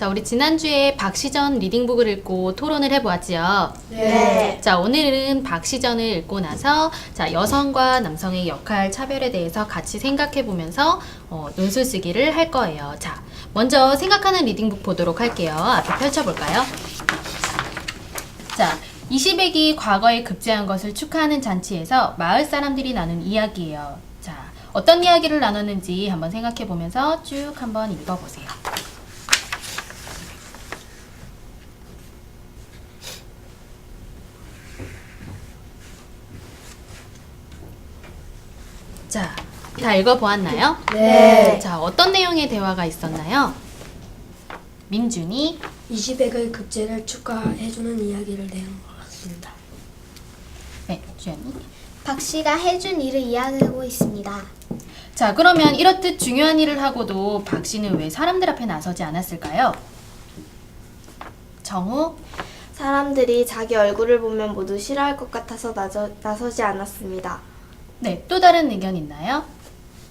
자, 우리 지난주에 박시전 리딩북을 읽고 토론을 해보았지요. 네. 자, 오늘은 박시전을 읽고 나서 자, 여성과 남성의 역할 차별에 대해서 같이 생각해보면서 논술 쓰기를 할 거예요. 자, 먼저 생각하는 리딩북 보도록 할게요. 앞에 펼쳐볼까요? 자, 20세기 과거에 급제한 것을 축하하는 잔치에서 마을 사람들이 나눈 이야기예요. 자, 어떤 이야기를 나눴는지 한번 생각해보면서 쭉 한번 읽어보세요. 자, 다 읽어보았나요? 네. 자, 어떤 내용의 대화가 있었나요? 민준이 20액의 급제를 축하해주는 이야기를 내는 것 같습니다. 네, 주연이 박 씨가 해준 일을 이야기하고 있습니다. 자, 그러면 이렇듯 중요한 일을 하고도 박 씨는 왜 사람들 앞에 나서지 않았을까요? 정우 사람들이 자기 얼굴을 보면 모두 싫어할 것 같아서 나서지 않았습니다. 네, 또 다른 의견 있나요?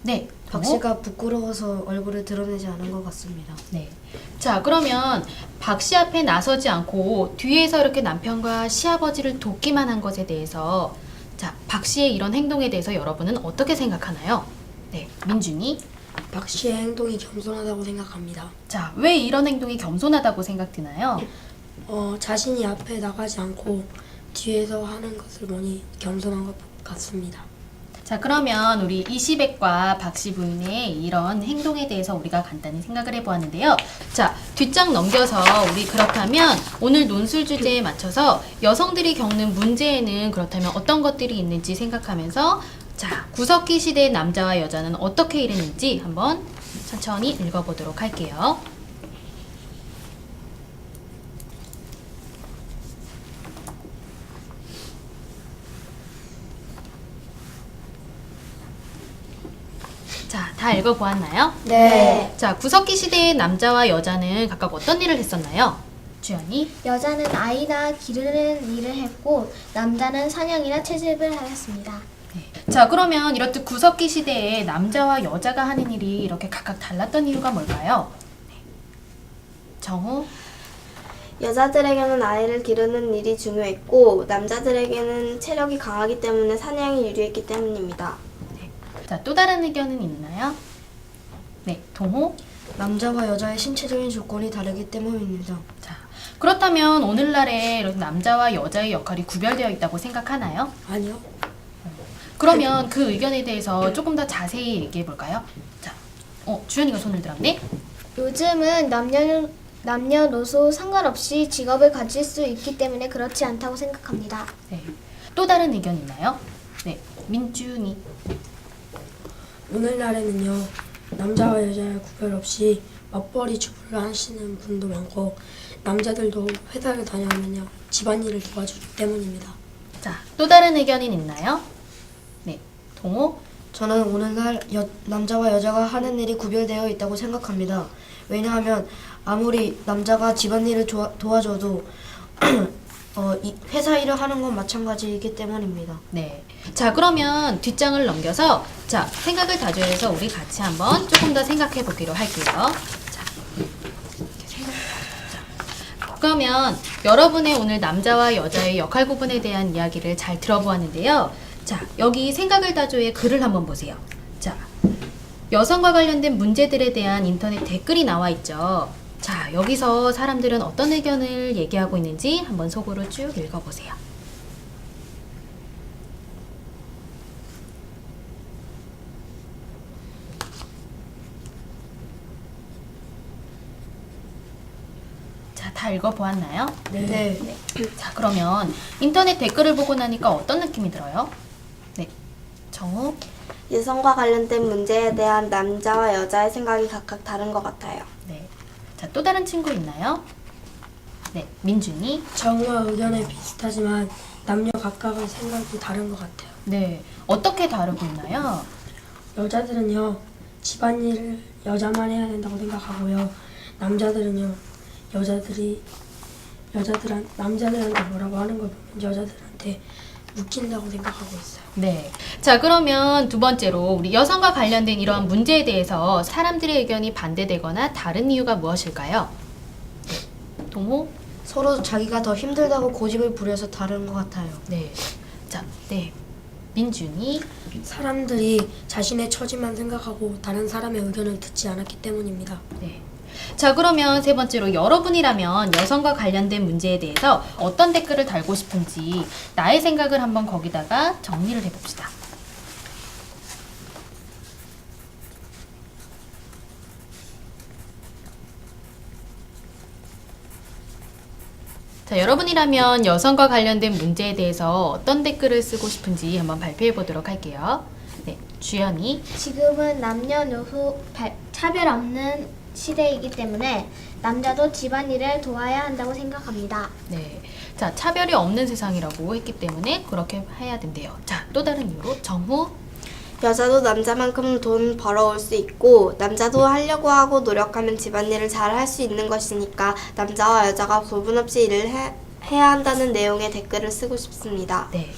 네, 박 동호? 씨가 부끄러워서 얼굴을 드러내지 않은 것 같습니다. 네. 자, 그러면 박 씨 앞에 나서지 않고 뒤에서 이렇게 남편과 시아버지를 돕기만 한 것에 대해서 자, 박 씨의 이런 행동에 대해서 여러분은 어떻게 생각하나요? 네, 민준이 박 씨의 행동이 겸손하다고 생각합니다. 자, 왜 이런 행동이 겸손하다고 생각되나요? 자신이 앞에 나가지 않고 뒤에서 하는 것을 보니 겸손한 것 같습니다. 자, 그러면 우리 이시백과 박씨 부인의 이런 행동에 대해서 우리가 간단히 생각을 해보았는데요. 자, 뒷장 넘겨서 우리 그렇다면 오늘 논술 주제에 맞춰서 여성들이 겪는 문제에는 그렇다면 어떤 것들이 있는지 생각하면서 자, 구석기 시대의 남자와 여자는 어떻게 일했는지 한번 천천히 읽어보도록 할게요. 자, 다 읽어보았나요? 네. 자, 구석기 시대의 남자와 여자는 각각 어떤 일을 했었나요? 주연이? 여자는 아이나 기르는 일을 했고 남자는 사냥이나 채집을 하였습니다. 자, 그러면 이렇듯 구석기 시대에 남자와 여자가 하는 일이 이렇게 각각 달랐던 이유가 뭘까요? 네. 정우? 여자들에게는 아이를 기르는 일이 중요했고 남자들에게는 체력이 강하기 때문에 사냥이 유리했기 때문입니다. 자, 또 다른 의견은 있나요? 네, 동호? 남자와 여자의 신체적인 조건이 다르기 때문입니다. 자, 그렇다면 오늘날에 이런 남자와 여자의 역할이 구별되어 있다고 생각하나요? 아니요. 그러면 그 의견에 대해서 조금 더 자세히 얘기해 볼까요? 자, 주연이가 손을 들었네? 요즘은 남녀노소 상관없이 직업을 가질 수 있기 때문에 그렇지 않다고 생각합니다. 네. 또 다른 의견 있나요? 네, 민준이. 오늘날에는요, 남자와 여자의 구별 없이 맞벌이 주부를 하시는 분도 많고 남자들도 회사를 다녀오면요 집안일을 도와주기 때문입니다. 자, 또 다른 의견이 있나요? 네, 동호? 저는 오늘날 남자와 여자가 하는 일이 구별되어 있다고 생각합니다. 왜냐하면 아무리 남자가 집안일을 도와줘도 회사 일을 하는 건 마찬가지이기 때문입니다. 네. 자, 그러면 뒷장을 넘겨서 자, 생각을 다져서 우리 같이 한번 조금 더 생각해 보기로 할게요. 자, 이렇게 생각을 다져보자. 그러면 여러분의 오늘 남자와 여자의 역할 구분에 대한 이야기를 잘 들어보았는데요. 자, 여기 생각을 다져의 글을 한번 보세요. 자, 여성과 관련된 문제들에 대한 인터넷 댓글이 나와 있죠. 자, 여기서 사람들은 어떤 의견을 얘기하고 있는지 한번 속으로 쭉 읽어보세요. 자, 다 읽어보았나요? 네. 자, 그러면 인터넷 댓글을 보고 나니까 어떤 느낌이 들어요? 네, 정우? 여성과 관련된 문제에 대한 남자와 여자의 생각이 각각 다른 것 같아요. 네. 자, 또 다른 친구 있나요? 네, 민준이? 정우와 의견은 비슷하지만 남녀 각각의 생각이 다른 것 같아요. 네, 어떻게 다르고 있나요? 여자들은요 집안일을 여자만 해야 된다고 생각하고요. 남자들은요 남자들한테 뭐라고 하는 걸 보면 여자들한테 웃긴다고 생각하고 있어요. 네. 자, 그러면 두 번째로 우리 여성과 관련된 이러한 문제에 대해서 사람들의 의견이 반대되거나 다른 이유가 무엇일까요? 동호? 서로 자기가 더 힘들다고 고집을 부려서 다른 것 같아요. 네. 자, 네. 민준이. 사람들이 자신의 처지만 생각하고 다른 사람의 의견을 듣지 않았기 때문입니다. 네. 자, 그러면 세 번째로 여러분이라면 여성과 관련된 문제에 대해서 어떤 댓글을 달고 싶은지 나의 생각을 한번 거기다가 정리를 해봅시다. 자, 여러분이라면 여성과 관련된 문제에 대해서 어떤 댓글을 쓰고 싶은지 한번 발표해 보도록 할게요. 네, 주연이. 지금은 남녀노소 차별 없는 시대이기 때문에 남자도 집안일을 도와야 한다고 생각합니다. 네. 자, 차별이 없는 세상이라고 했기 때문에 그렇게 해야 된대요. 자, 또 다른 이유로 정후. 여자도 남자만큼 돈 벌어올 수 있고 남자도 하려고 하고 노력하면 집안일을 잘 할 수 있는 것이니까 남자와 여자가 구분 없이 일을 해야 한다는 내용의 댓글을 쓰고 싶습니다. 네.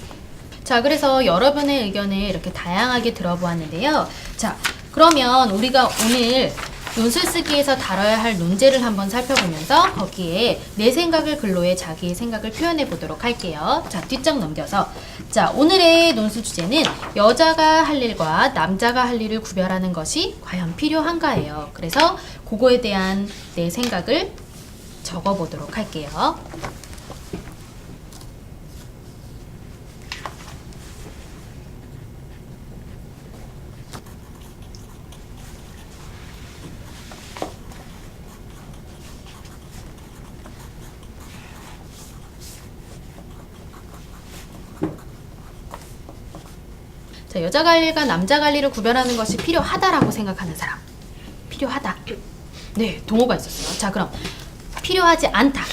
자, 그래서 여러분의 의견을 이렇게 다양하게 들어보았는데요. 자, 그러면 우리가 오늘 논술쓰기에서 다뤄야 할 논제를 한번 살펴보면서 거기에 내 생각을 글로에 자기의 생각을 표현해 보도록 할게요. 자, 뒷장 넘겨서. 자, 오늘의 논술 주제는 여자가 할 일과 남자가 할 일을 구별하는 것이 과연 필요한가예요. 그래서 그거에 대한 내 생각을 적어 보도록 할게요. 자, 여자 관리가 남자 관리를 구별하는 것이 필요하다라고 생각하는 사람. 필요하다. 네, 동호가 있었어요. 자, 그럼 필요하지 않다.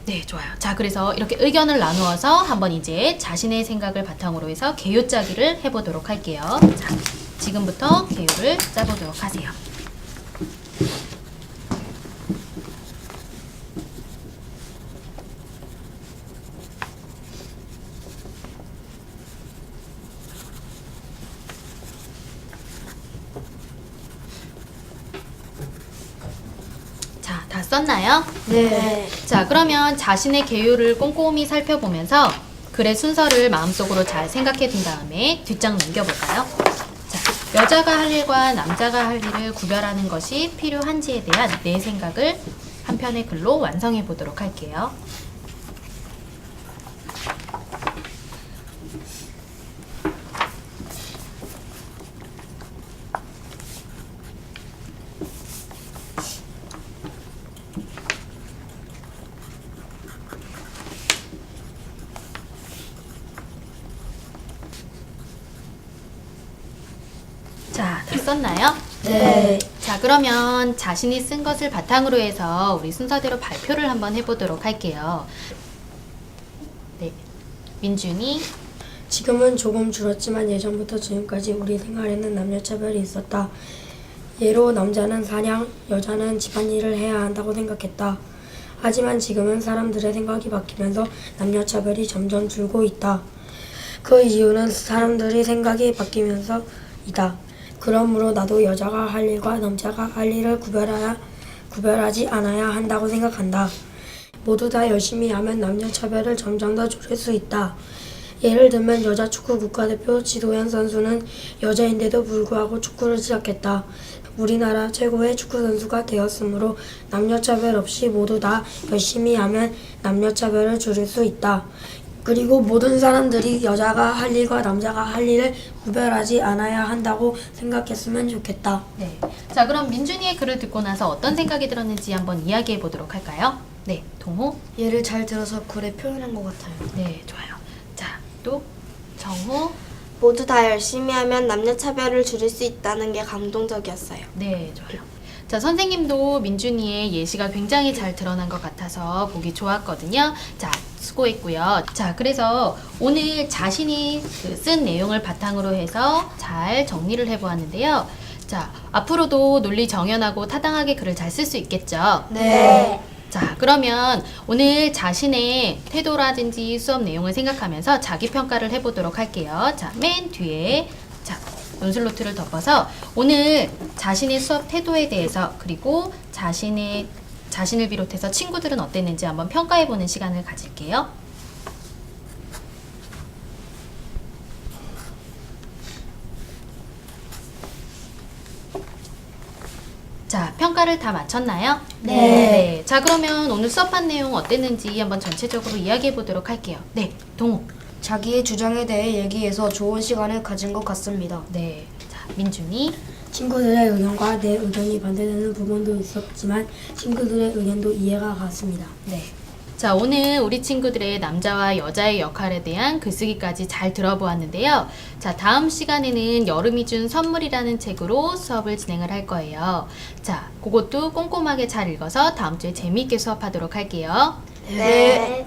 네, 좋아요. 자, 그래서 이렇게 의견을 나누어서 한번 이제 자신의 생각을 바탕으로 해서 개요 짜기를 해보도록 할게요. 자, 지금부터 개요를 짜보도록 하세요. 자, 다 썼나요? 네. 자, 그러면 자신의 개요를 꼼꼼히 살펴보면서 글의 순서를 마음속으로 잘 생각해 둔 다음에 뒷장 넘겨볼까요? 자, 여자가 할 일과 남자가 할 일을 구별하는 것이 필요한지에 대한 내 생각을 한 편의 글로 완성해 보도록 할게요. 자, 다 썼나요? 네. 자, 그러면 자신이 쓴 것을 바탕으로 해서 우리 순서대로 발표를 한번 해보도록 할게요. 네, 민준이. 지금은 조금 줄었지만 예전부터 지금까지 우리 생활에는 남녀차별이 있었다. 예로 남자는 사냥, 여자는 집안일을 해야 한다고 생각했다. 하지만 지금은 사람들의 생각이 바뀌면서 남녀차별이 점점 줄고 있다. 그 이유는 사람들의 생각이 바뀌면서이다. 그러므로 나도 여자가 할 일과 남자가 할 일을 구별하지 않아야 한다고 생각한다. 모두 다 열심히 하면 남녀차별을 점점 더 줄일 수 있다. 예를 들면 여자 축구 국가대표 지도현 선수는 여자인데도 불구하고 축구를 시작했다. 우리나라 최고의 축구 선수가 되었으므로 남녀차별 없이 모두 다 열심히 하면 남녀차별을 줄일 수 있다. 그리고 모든 사람들이 여자가 할 일과 남자가 할 일을 구별하지 않아야 한다고 생각했으면 좋겠다. 네. 자, 그럼 민준이의 글을 듣고 나서 어떤 생각이 들었는지 한번 이야기해 보도록 할까요? 네, 동호. 예를 잘 들어서 글에 표현한 것 같아요. 네, 좋아요. 자, 또 정호. 모두 다 열심히 하면 남녀차별을 줄일 수 있다는 게 감동적이었어요. 네, 좋아요. 자, 선생님도 민준이의 예시가 굉장히 잘 드러난 것 같아서 보기 좋았거든요. 자, 수고했고요. 자, 그래서 오늘 자신이 쓴 내용을 바탕으로 해서 잘 정리를 해보았는데요. 자, 앞으로도 논리 정연하고 타당하게 글을 잘 쓸 수 있겠죠? 네. 자, 그러면 오늘 자신의 태도라든지 수업 내용을 생각하면서 자기평가를 해보도록 할게요. 자, 맨 뒤에 자, 논술 노트를 덮어서 오늘 자신의 수업 태도에 대해서 그리고 자신의 자신을 비롯해서 친구들은 어땠는지 한번 평가해보는 시간을 가질게요. 자, 평가를 다 마쳤나요? 네. 자, 그러면 오늘 수업한 내용 어땠는지 한번 전체적으로 이야기해 보도록 할게요. 네, 동호. 자기의 주장에 대해 얘기해서 좋은 시간을 가진 것 같습니다. 네, 자, 민준이. 친구들의 의견과 내 의견이 반대되는 부분도 있었지만 친구들의 의견도 이해가 갔습니다. 네. 자, 오늘 우리 친구들의 남자와 여자의 역할에 대한 글쓰기까지 잘 들어보았는데요. 자, 다음 시간에는 여름이 준 선물이라는 책으로 수업을 진행을 할 거예요. 자, 그것도 꼼꼼하게 잘 읽어서 다음 주에 재미있게 수업하도록 할게요. 네.